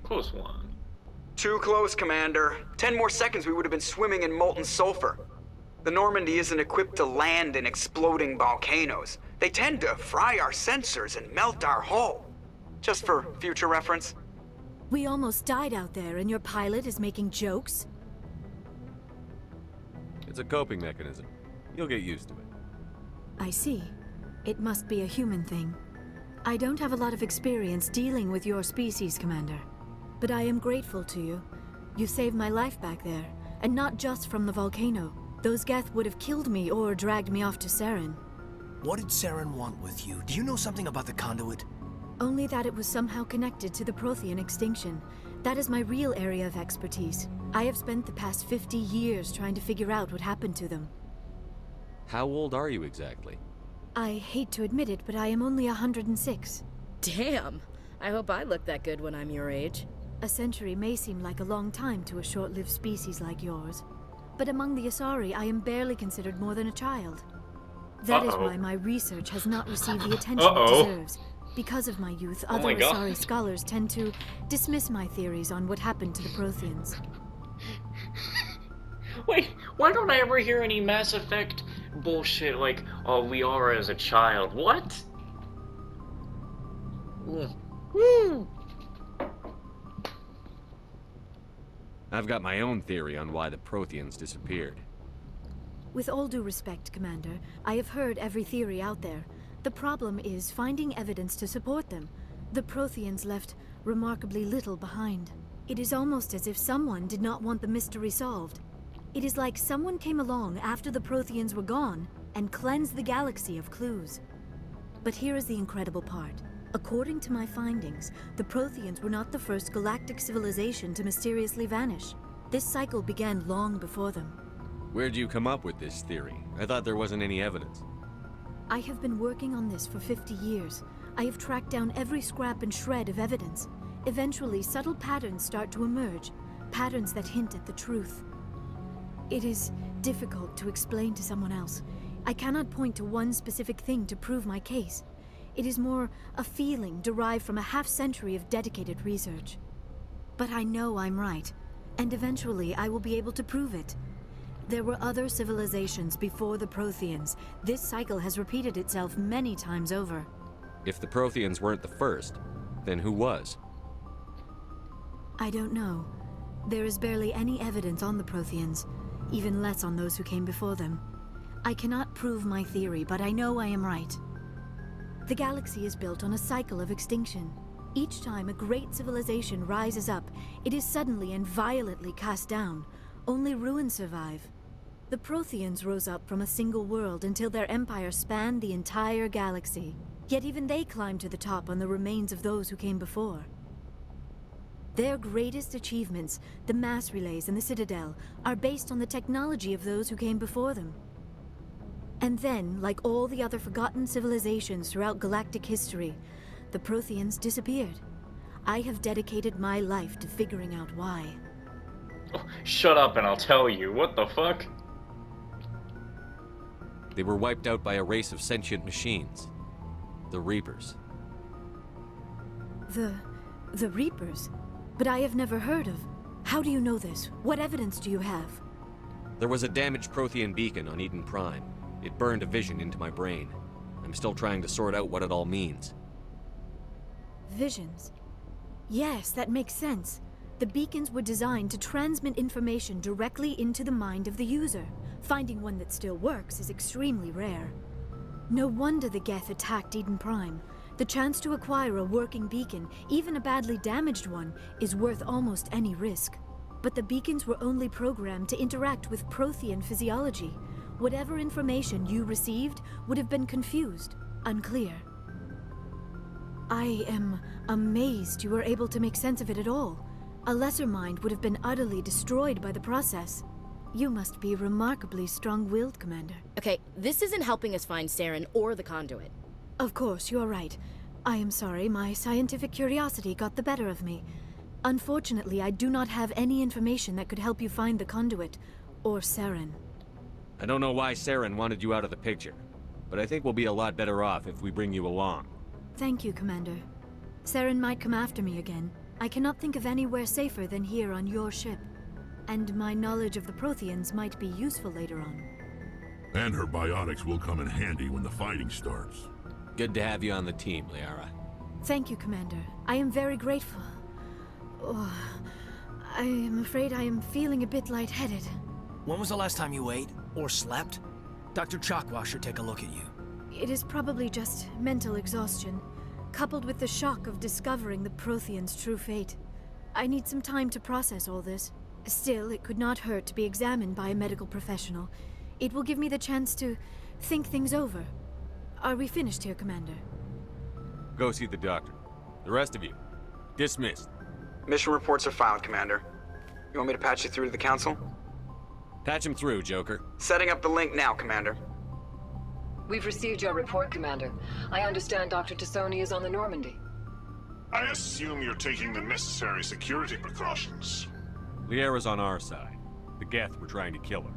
Close one. Too close, Commander. 10 more seconds we would have been swimming in molten sulfur. The Normandy isn't equipped to land in exploding volcanoes. They tend to fry our sensors and melt our hull. Just for future reference. We almost died out there and your pilot is making jokes? It's a coping mechanism. You'll get used to it. I see. It must be a human thing. I don't have a lot of experience dealing with your species, Commander. But I am grateful to you. You saved my life back there, and not just from the volcano. Those geth would have killed me or dragged me off to Saren. What did Saren want with you? Do you know something about the conduit? Only that it was somehow connected to the Prothean extinction. That is my real area of expertise. I have spent the past 50 years trying to figure out what happened to them. How old are you exactly? I hate to admit it, but I am only 106. Damn! I hope I look that good when I'm your age. A century may seem like a long time to a short-lived species like yours. But among the Asari, I am barely considered more than a child. That is why my research has not received the attention it deserves. Because of my youth, other Asari scholars tend to dismiss my theories on what happened to the Protheans. Wait, why don't I ever hear any Mass Effect bullshit like, oh, we are as a child? What? Woo! I've got my own theory on why the Protheans disappeared. With all due respect, Commander, I have heard every theory out there. The problem is finding evidence to support them. The Protheans left remarkably little behind. It is almost as if someone did not want the mystery solved. It is like someone came along after the Protheans were gone and cleansed the galaxy of clues. But here is the incredible part. According to my findings, the Protheans were not the first galactic civilization to mysteriously vanish. This cycle began long before them. Where'd you come up with this theory? I thought there wasn't any evidence. I have been working on this for 50 years. I have tracked down every scrap and shred of evidence. Eventually, subtle patterns start to emerge, patterns that hint at the truth. It is difficult to explain to someone else. I cannot point to one specific thing to prove my case. It is more a feeling derived from a half-century of dedicated research. But I know I'm right, and eventually I will be able to prove it. There were other civilizations before the Protheans. This cycle has repeated itself many times over. If the Protheans weren't the first, then who was? I don't know. There is barely any evidence on the Protheans, even less on those who came before them. I cannot prove my theory, but I know I am right. The galaxy is built on a cycle of extinction. Each time a great civilization rises up, it is suddenly and violently cast down. Only ruins survive. The Protheans rose up from a single world until their empire spanned the entire galaxy. Yet even they climbed to the top on the remains of those who came before. Their greatest achievements, the mass relays and the Citadel, are based on the technology of those who came before them. And then, like all the other forgotten civilizations throughout galactic history, the Protheans disappeared. I have dedicated my life to figuring out why. Oh, shut up and I'll tell you. What the fuck? They were wiped out by a race of sentient machines. The Reapers. The Reapers? But I have never heard of. How do you know this? What evidence do you have? There was a damaged Prothean beacon on Eden Prime. It burned a vision into my brain. I'm still trying to sort out what it all means. Visions? Yes, that makes sense. The beacons were designed to transmit information directly into the mind of the user. Finding one that still works is extremely rare. No wonder the geth attacked Eden Prime. The chance to acquire a working beacon, even a badly damaged one, is worth almost any risk. But the beacons were only programmed to interact with Prothean physiology. Whatever information you received would have been confused, unclear. I am amazed you were able to make sense of it at all. A lesser mind would have been utterly destroyed by the process. You must be remarkably strong-willed, Commander. Okay, this isn't helping us find Saren or the conduit. Of course, you are right. I am sorry, my scientific curiosity got the better of me. Unfortunately, I do not have any information that could help you find the conduit, or Saren. I don't know why Saren wanted you out of the picture, but I think we'll be a lot better off if we bring you along. Thank you, Commander. Saren might come after me again. I cannot think of anywhere safer than here on your ship. And my knowledge of the Protheans might be useful later on. And her biotics will come in handy when the fighting starts. Good to have you on the team, Liara. Thank you, Commander. I am very grateful. Oh, I am afraid I am feeling a bit lightheaded. When was the last time you ate? Or slept? Dr. Chakwa should take a look at you. It is probably just mental exhaustion, coupled with the shock of discovering the Protheans' true fate. I need some time to process all this. Still, it could not hurt to be examined by a medical professional. It will give me the chance to think things over. Are we finished here, Commander? Go see the doctor. The rest of you, dismissed. Mission reports are filed, Commander. You want me to patch you through to the Council? Patch him through, Joker. Setting up the link now, Commander. We've received your report, Commander. I understand Dr. Tassoni is on the Normandy. I assume you're taking the necessary security precautions. Liara's on our side. The geth were trying to kill her.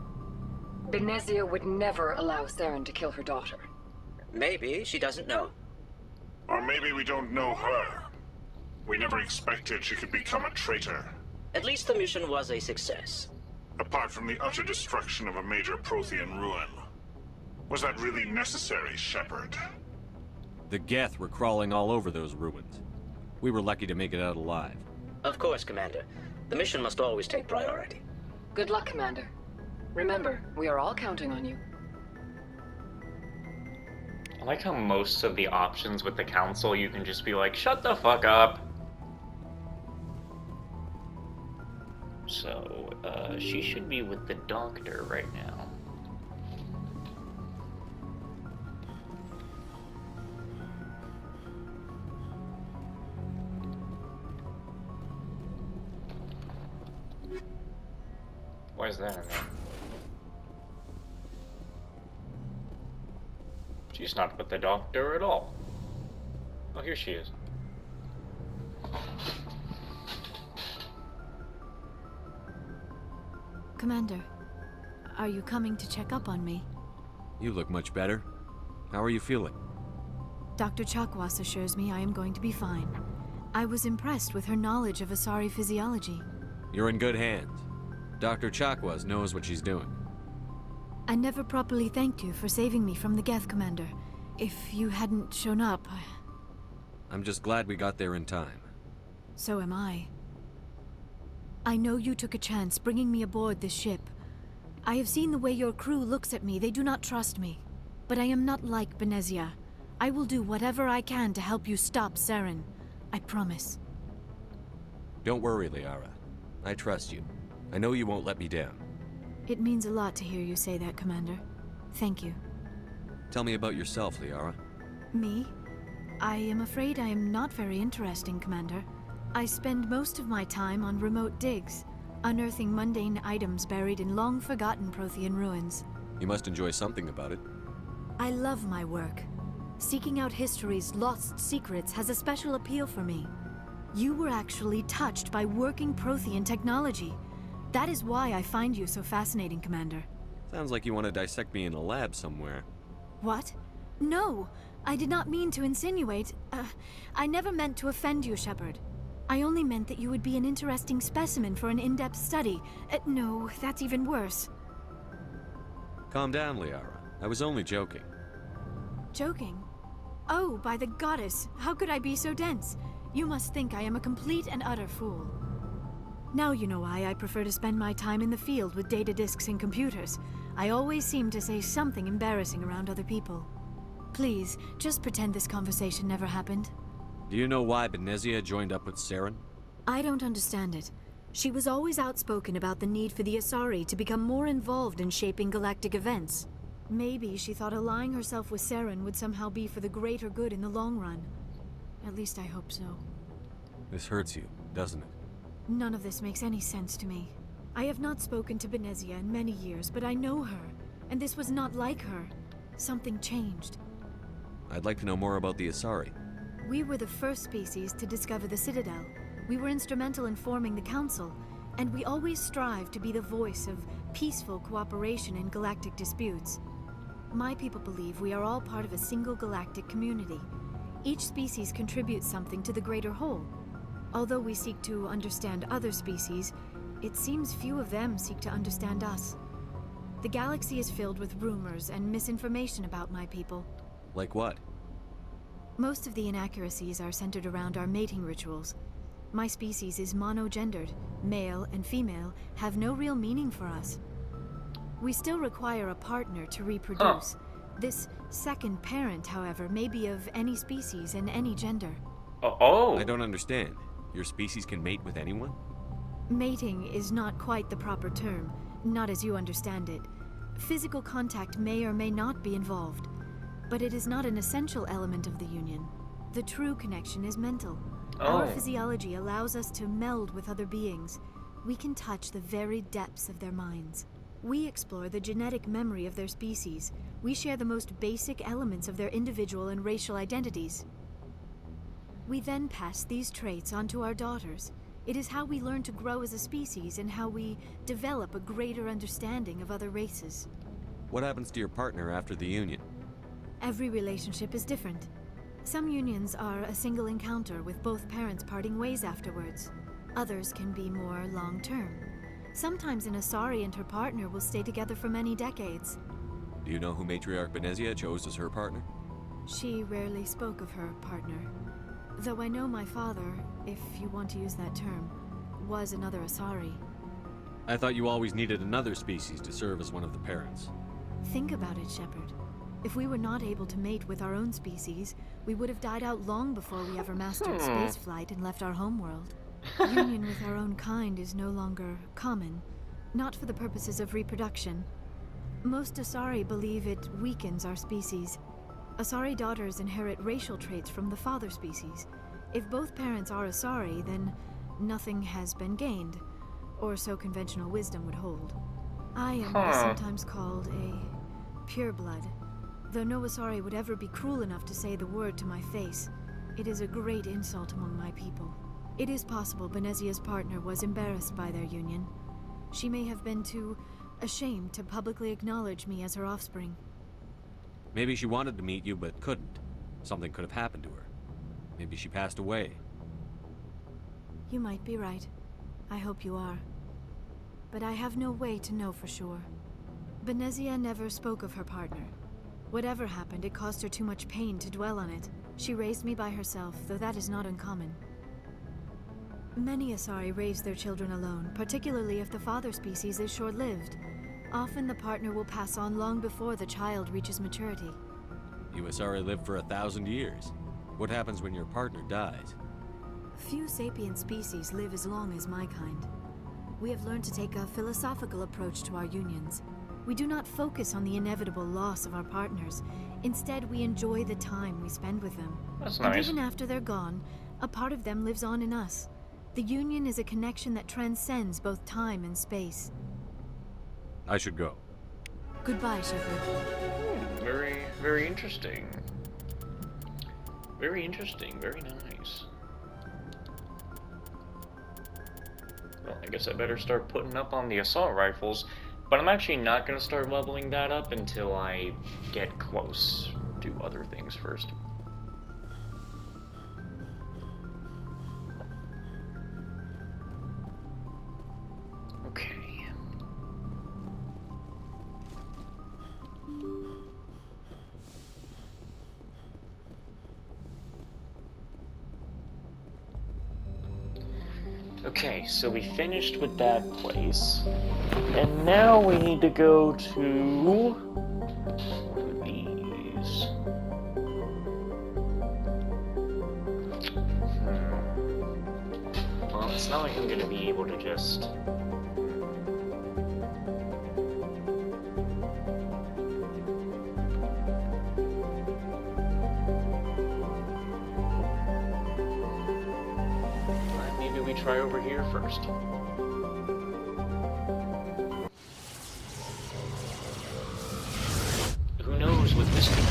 Benezia would never allow Saren to kill her daughter. Maybe she doesn't know. Or maybe we don't know her. We never expected she could become a traitor. At least the mission was a success. Apart from the utter destruction of a major Prothean ruin. Was that really necessary, Shepard? The geth were crawling all over those ruins. We were lucky to make it out alive. Of course, Commander. The mission must always take priority. Good luck, Commander. Remember, we are all counting on you. I like how most of the options with the Council, you can just be like, shut the fuck up. So, she should be with the doctor right now. Why is that in there? She's not with the doctor at all. Oh, here she is. Commander, are you coming to check up on me? You look much better. How are you feeling? Dr. Chakwas assures me I am going to be fine. I was impressed with her knowledge of Asari physiology. You're in good hands. Dr. Chakwas knows what she's doing. I never properly thanked you for saving me from the Geth, Commander. If you hadn't shown up, I'm just glad we got there in time. so am I. I know you took a chance bringing me aboard this ship. I have seen the way your crew looks at me. They do not trust me. But I am not like Benezia. I will do whatever I can to help you stop Saren. I promise. Don't worry, Liara. I trust you. I know you won't let me down. It means a lot to hear you say that, Commander. Thank you. Tell me about yourself, Liara. Me? I am afraid I am not very interesting, Commander. I spend most of my time on remote digs, unearthing mundane items buried in long-forgotten Prothean ruins. You must enjoy something about it. I love my work. Seeking out history's lost secrets has a special appeal for me. You were actually touched by working Prothean technology. That is why I find you so fascinating, Commander. Sounds like you want to dissect me in a lab somewhere. What? No! I did not mean to insinuate. I never meant to offend you, Shepard. I only meant that you would be an interesting specimen for an in-depth study. No, that's even worse. Calm down, Liara. I was only joking. Joking? Oh, by the goddess, how could I be so dense? You must think I am a complete and utter fool. Now you know why I prefer to spend my time in the field with data disks and computers. I always seem to say something embarrassing around other people. Please, just pretend this conversation never happened. Do you know why Benezia joined up with Saren? I don't understand it. She was always outspoken about the need for the Asari to become more involved in shaping galactic events. Maybe she thought allying herself with Saren would somehow be for the greater good in the long run. At least I hope so. This hurts you, doesn't it? None of this makes any sense to me. I have not spoken to Benezia in many years, but I know her, and this was not like her. Something changed. I'd like to know more about the Asari. We were the first species to discover the Citadel. We were instrumental in forming the Council, and we always strive to be the voice of peaceful cooperation in galactic disputes. My people believe we are all part of a single galactic community. Each species contributes something to the greater whole. Although we seek to understand other species, it seems few of them seek to understand us. The galaxy is filled with rumors and misinformation about my people. Like what? Most of the inaccuracies are centered around our mating rituals. My species is monogendered. Male and female have no real meaning for us. We still require a partner to reproduce. This second parent, however, may be of any species and any gender. Oh. I don't understand. Your species can mate with anyone? Mating is not quite the proper term, not as you understand it. Physical contact may or may not be involved, but it is not an essential element of the union. The true connection is mental. Our physiology allows us to meld with other beings. We can touch the very depths of their minds. We explore the genetic memory of their species. We share the most basic elements of their individual and racial identities. We then pass these traits on to our daughters. It is how we learn to grow as a species and how we develop a greater understanding of other races. What happens to your partner after the union? Every relationship is different. Some unions are a single encounter with both parents parting ways afterwards. Others can be more long-term. Sometimes an Asari and her partner will stay together for many decades. Do you know who Matriarch Benezia chose as her partner? She rarely spoke of her partner. Though I know my father, if you want to use that term, was another Asari. I thought you always needed another species to serve as one of the parents. Think about it, Shepard. If we were not able to mate with our own species, we would have died out long before we ever mastered spaceflight and left our homeworld. Union with our own kind is no longer common, not for the purposes of reproduction. Most Asari believe it weakens our species. Asari daughters inherit racial traits from the father species. If both parents are Asari, then nothing has been gained, or so conventional wisdom would hold. I am what is sometimes called a pureblood. Though no Asari would ever be cruel enough to say the word to my face, it is a great insult among my people. It is possible Benezia's partner was embarrassed by their union. She may have been too ashamed to publicly acknowledge me as her offspring. Maybe she wanted to meet you but couldn't. Something could have happened to her. Maybe she passed away. You might be right. I hope you are. But I have no way to know for sure. Benezia never spoke of her partner. Whatever happened, it caused her too much pain to dwell on it. She raised me by herself, though that is not uncommon. Many Asari raise their children alone, particularly if the father species is short-lived. Often the partner will pass on long before the child reaches maturity. You Asari live for 1,000 years. What happens when your partner dies? Few sapient species live as long as my kind. We have learned to take a philosophical approach to our unions. We do not focus on the inevitable loss of our partners. Instead, we enjoy the time we spend with them. That's And nice. even after they're gone, a part of them lives on in us. The union is a connection that transcends both time and space. I should go. Goodbye, Shepard. Very, very interesting. Very interesting. Very nice. Well, I guess I better start putting up on the assault rifles, but I'm actually not going to start leveling that up until I get close to other things first. Okay. Okay, so we finished with that place. And now we need to go to these. Well, it's not like I'm gonna be able to just... Maybe we try over here first. Who knows what this could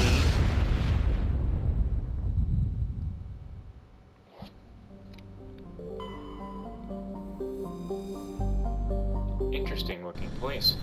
be? Interesting looking place.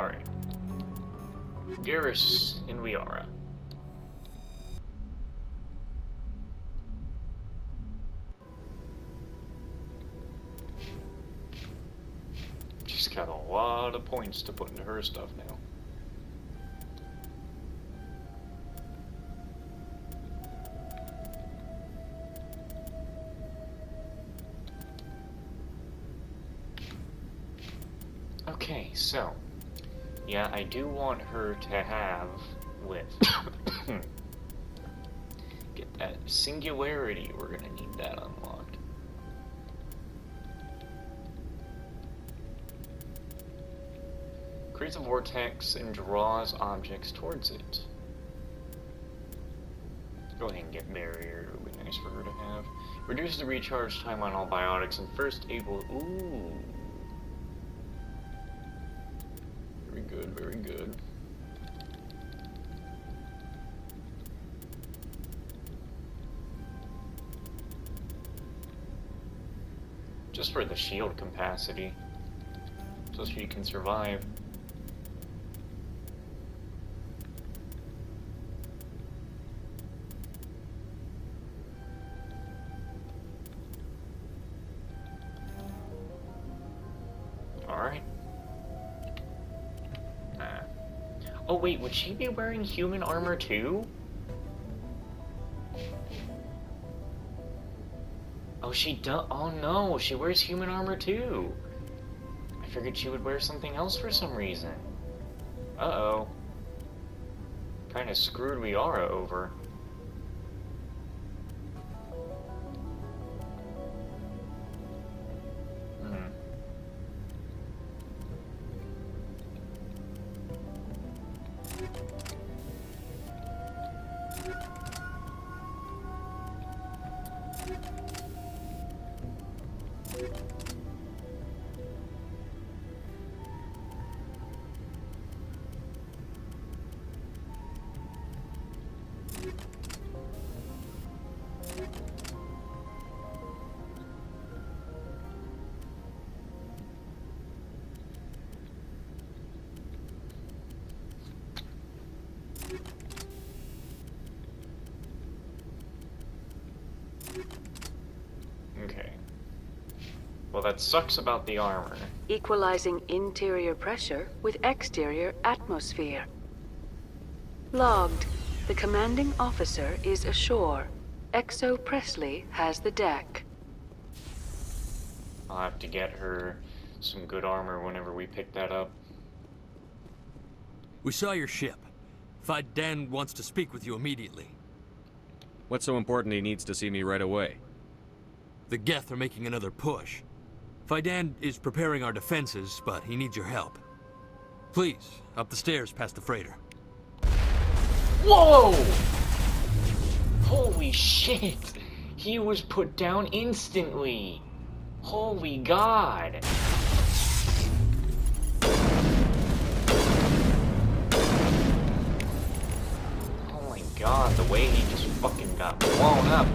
Alright. Garrus and Liara. She's got a lot of points to put into her stuff now. Okay, so, yeah, I do want her to have lift. Get that singularity, we're gonna need that unlocked. Creates a vortex and draws objects towards it. Go ahead and get barrier, it would be nice for her to have. Reduces the recharge time on all biotics and first able, ooh. Very good, very good. Just for the shield capacity, so she can survive. Alright. Oh wait, would she be wearing human armor too? Oh, she does. Oh no, she wears human armor too. I figured she would wear something else for some reason. Uh-oh. Kinda screwed Liara over. Okay. Well, that sucks about the armor. Equalizing interior pressure with exterior atmosphere. Logged. The commanding officer is ashore. Exo Presley has the deck. I'll have to get her some good armor whenever we pick that up. We saw your ship. Faidan wants to speak with you immediately. What's so important he needs to see me right away? The Geth are making another push. Faidan is preparing our defenses, but he needs your help. Please, up the stairs past the freighter. Whoa! Holy shit! He was put down instantly! Holy God! Oh my God, the way he just fucking got blown up.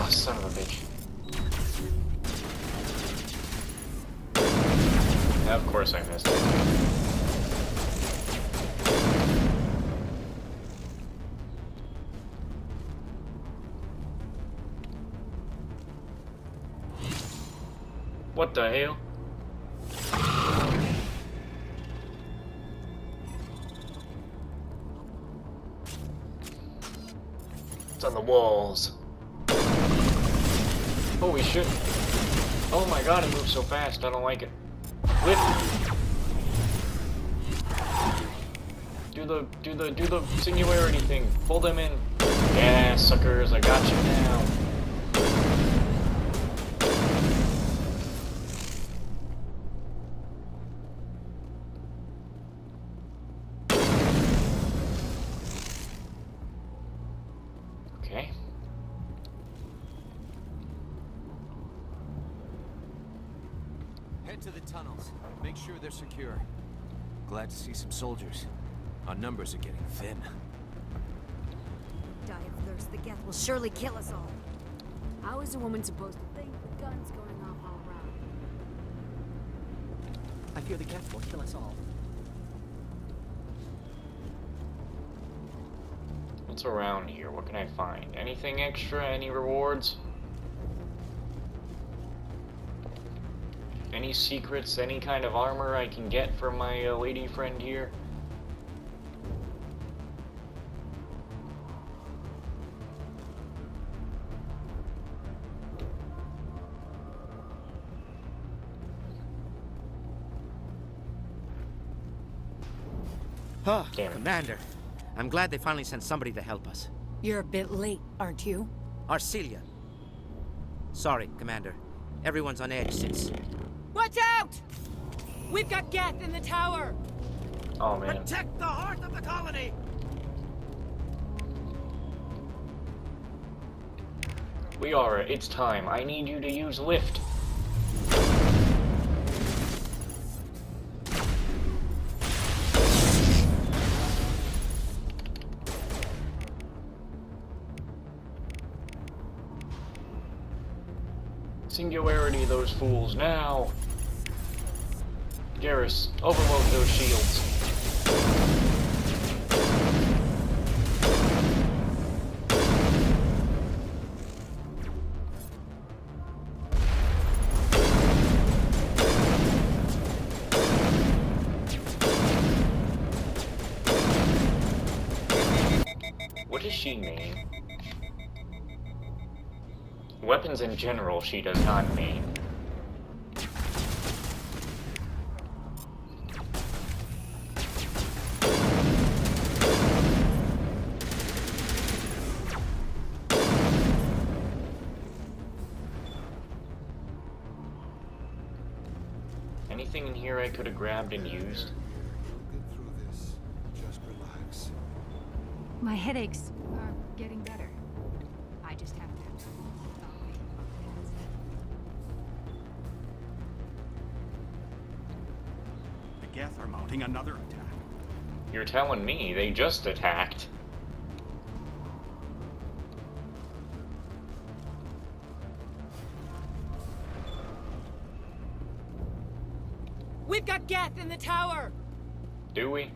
Son of a bitch. Yeah, of course I missed it. What the hell? It's on the walls. Holy shit. Oh my God, it moves so fast. I don't like it. Lift. Do do the singularity thing. Pull them in. Yeah, suckers, I got you now. Okay. Head to the tunnels. Make sure they're secure. Glad to see some soldiers. Our numbers are getting thin. Die of thirst, the geth will surely kill us all. How is a woman supposed to think with guns going off all around? I fear the geth will kill us all. What's around here? What can I find? Anything extra? Any rewards? Any secrets? Any kind of armor I can get from my lady friend here? Oh, Commander. I'm glad they finally sent somebody to help us. You're a bit late, aren't you? Arcelia. Sorry, Commander. Everyone's on edge since... Watch out! We've got geth in the tower! Oh, man. Protect the heart of the colony! Liara, it's time. I need you to use lift. Singularity those fools now. Garrus, overload those shields. What does she mean? Weapons in general she does not mean. Anything in here I could have grabbed and used? My headaches are getting better. I just have to... The geth are mounting another attack. You're telling me they just attacked? We've got geth in the tower! Do we?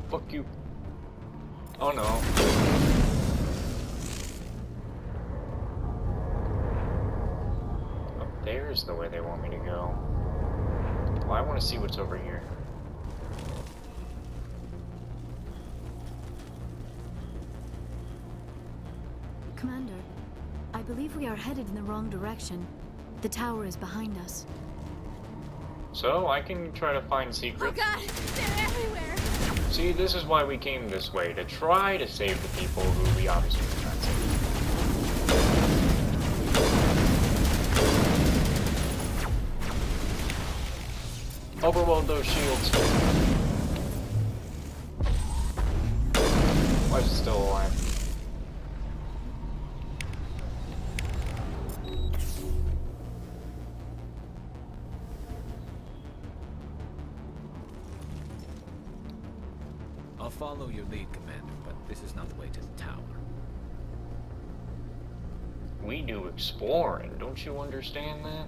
Fuck you. Oh no. Oh, there's the way they want me to go. Well, I want to see what's over here. Commander, I believe we are headed in the wrong direction. The tower is behind us. So, I can try to find secrets. Oh god! They're everywhere! See, this is why we came this way, to try to save the people who we obviously cannot save. Overload those shields. Why is it still alive? I'll follow your lead, Commander, but this is not the way to the tower. We do exploring, don't you understand that?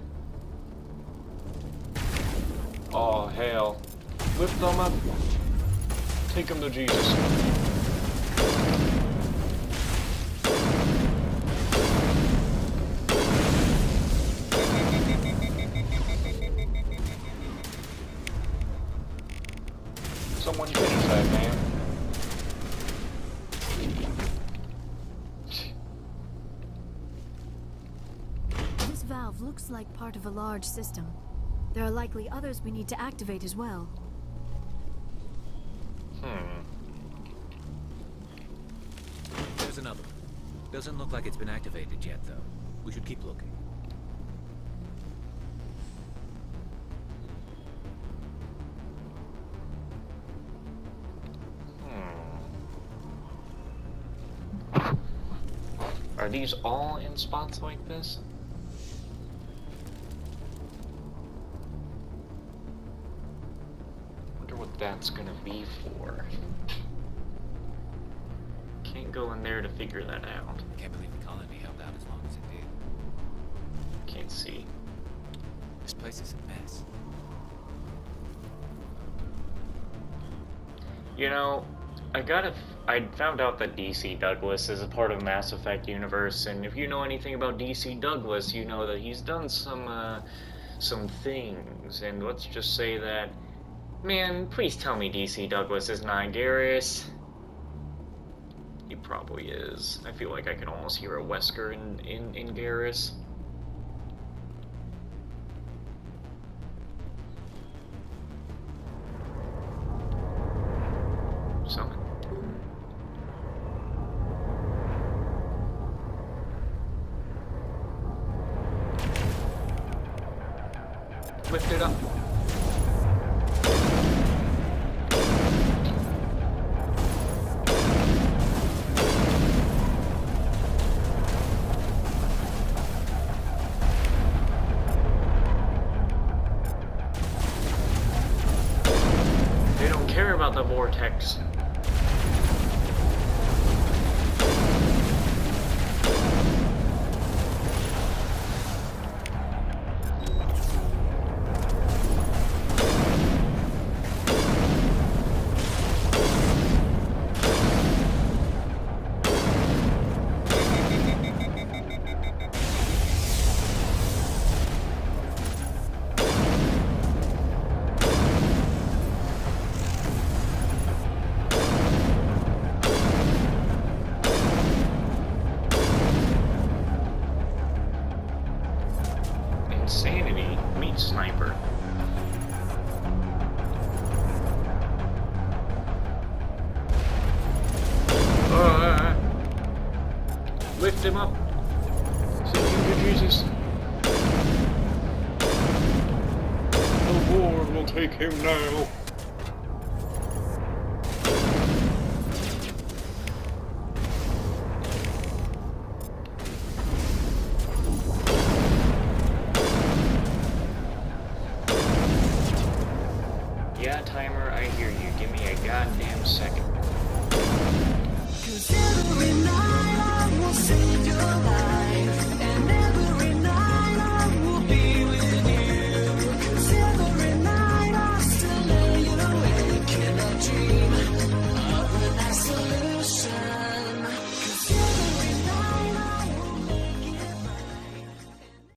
Oh, hell. Lift them up. Take them to Jesus. valve looks like part of a large system. There are likely others we need to activate as well. There's another one. Doesn't look like it's been activated yet, though. We should keep looking. Are these all in spots like this? Wonder what that's gonna be for. Can't go in there to figure that out. Can't believe the colony held out as long as it did. Can't see. This place is a mess. You know, I found out that DC Douglas is a part of Mass Effect universe, and if you know anything about DC Douglas, you know that he's done some things, and let's just say that, man, please tell me DC Douglas is not Garrus. He probably is. I feel like I can almost hear a Wesker in Garrus. Summon. Lift it up. They don't care about the vortex. Insanity meets sniper. Lift him up. Send him to Jesus. The Lord will take him now. Yeah, timer, I hear you. Give me a goddamn second. 'Cause every night I will save your life.